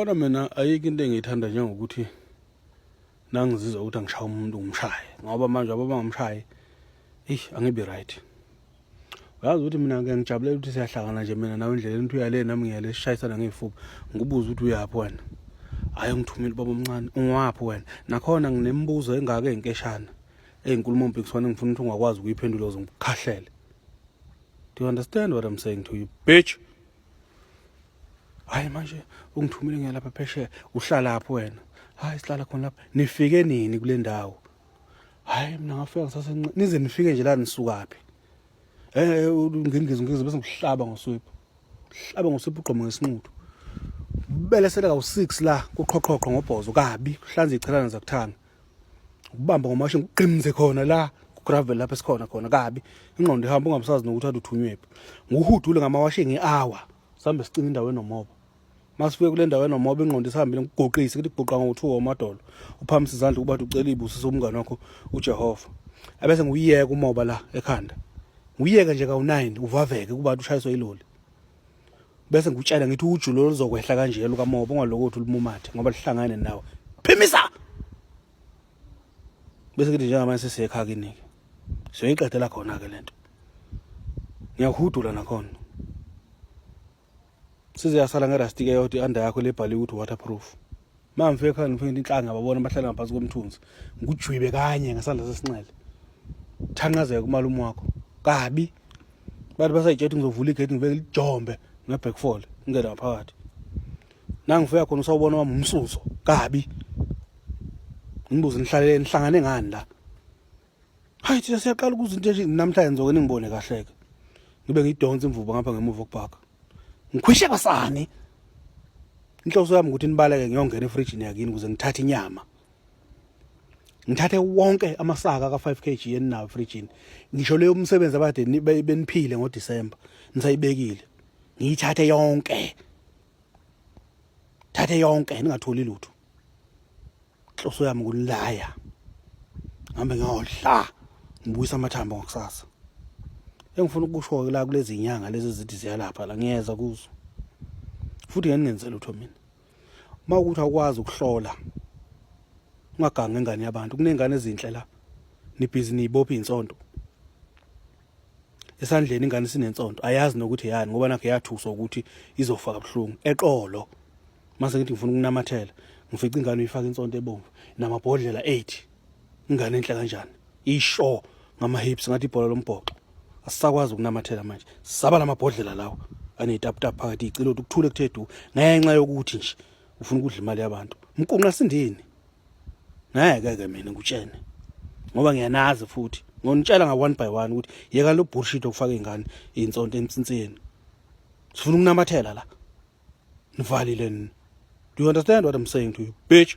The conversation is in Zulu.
Kodwa mina ayikho into engiyithanda njengokuthi nangizizwa ukuthi angishaya umuntu ngimshaye ngoba manje aba bangamshayi angibi right. Uyazi ukuthi mina ngijabulela ukuthi siyahlangana nje mina nawe endleleni uthi uyale nami ngiyale sishayisana ngeyifuba ngibuza ukuthi uyaphi wena. Hayi ngithumile baba omncane ungwaphi wena nakhona nginembuzo engaka ezinkeshana ezinkulumo mpikiswana ngifuna ukuthi ungakwazi ukuyiphendula ukuze ngikukhahlele. Do you understand what I'm saying to you, bitch? Hayi manje ungithumile ngiyalapha phesheya uhlala lapho wena. Hayi sihlala khona lapha. Nifike nini kule ndawo? Hayi mina ngafika ngisasencane. Nize nifike nje la nisukaphi? Ngingizwe bese ngihlaba ngoswephu. Hlaba ngoswephu ugqomo ngesinquthu. Belesela ka6 la kuqhoqhoqho ngobhozo kabi kuhlanza ichelana zakuthanga. Ukubamba ngomashe ngiqinize khona la ku-gravel lapha esikhona khona kabi. Ingqondo ihamba ungabusazi nokuthi athuthunywephi. Nguhudule ngamawashi ngehour. Sambe sicina indawo enomoba. Masifike kule ndawo enomoba ingqondo isihambile ngikugoqise ukuthi kugoqa ngo2 wamadolo. Uphamise izandla kuba ucela ibuso somngane wakho uJehova. Abese nguyiyeka umoba la ekhanda. Nguyiyeka nje ka9 uvaveke kuba ushayiswa iloli. Bese ngikutshela ngithi ujulo lizokwehla kanje lukamoba ungalokothi ulumumathe ngoba lihlangane nawe. Phimisa. Bese kuthi njengamanje sesiyekhaya kinike. Siyoyiqedela khona ke lento. Ngiyahudula nakhona. Siziyasala ngerasti ke yodwa anda yakho lebhaliwe ukuthi waterproof. Mangifike ekhaya ngifike inhlanga babona bahlala ngaphansi komthunzi. Ngikujwibe kanye ngesandla sesinxele. Thanqazeka umalume wakho. Kabi. Bathi basayitshela ngizovula igate ngibeke lijombe ngebackfall ngena phakathi. Nangifika khona usawubona wami umsuso. Kabi. Ngibuza nihlangane ngani la? Hayi thina siyaqala ukuza into nje namhlanje ngizokwenza ngibone kahleke. Ngibe ngidonsa imvubu ngapha ngemuva okubhaka. Ngikhwishe basani. Inhloso yami ukuthi nibaleke ngiyongena efridge yakini ukuze ngithathe inyama. Ngithathe wonke amasaka ka5 kg yenawo efridge. Ngisho leyo umsebenzi abade beniphile ngoDisemba nisayibekile. Ngiyithathe yonke. Thathe yonke ningatholi lutho. Inhloso yami ukunilaya. Ngihambe ngiyodla ngibuyisa amathambo ngokusasa. Engifuna ukusho la kulezi inyanga lezi zithi ziyalapha la ngiyeza kuzo. Futhi ngenenzela utho mina. Mawukuthi akwazi ukuhlola. Ungagange ingane yabantu kunengane ezinhle la. Nibhizi nibopha insonto. Esandleni ingane sinensonto ayazi nokuthi yani ngoba nakho yathuswa ukuthi izofaka ubhlungu eqolo. Mase ngithi ngifuna ukunamathela ngifica ingane uyifaka insonto ebomvu namabhodlela 8. Ingane enhle kanjani? Isho ngama hips ngathi ibhola lombhoxo. Asisakwazi ukunamathela manje. Sisaba lamabhodlela lawo anetaptap phakathi icilo ukuthule kuthedu ngenxa yokuthi nje ufuna ukudla imali yabantu. Mkunqa sindini. Ngeke mina ngikutshene. Ngoba ngiyanazi futhi. Ngonitshela nga1 by 1 ukuthi yeka lo bullshit okufaka ingane insonto emtsinseni. Sifuna ukunamathela la. Nivalile. Do you understand what I'm saying to you, bitch?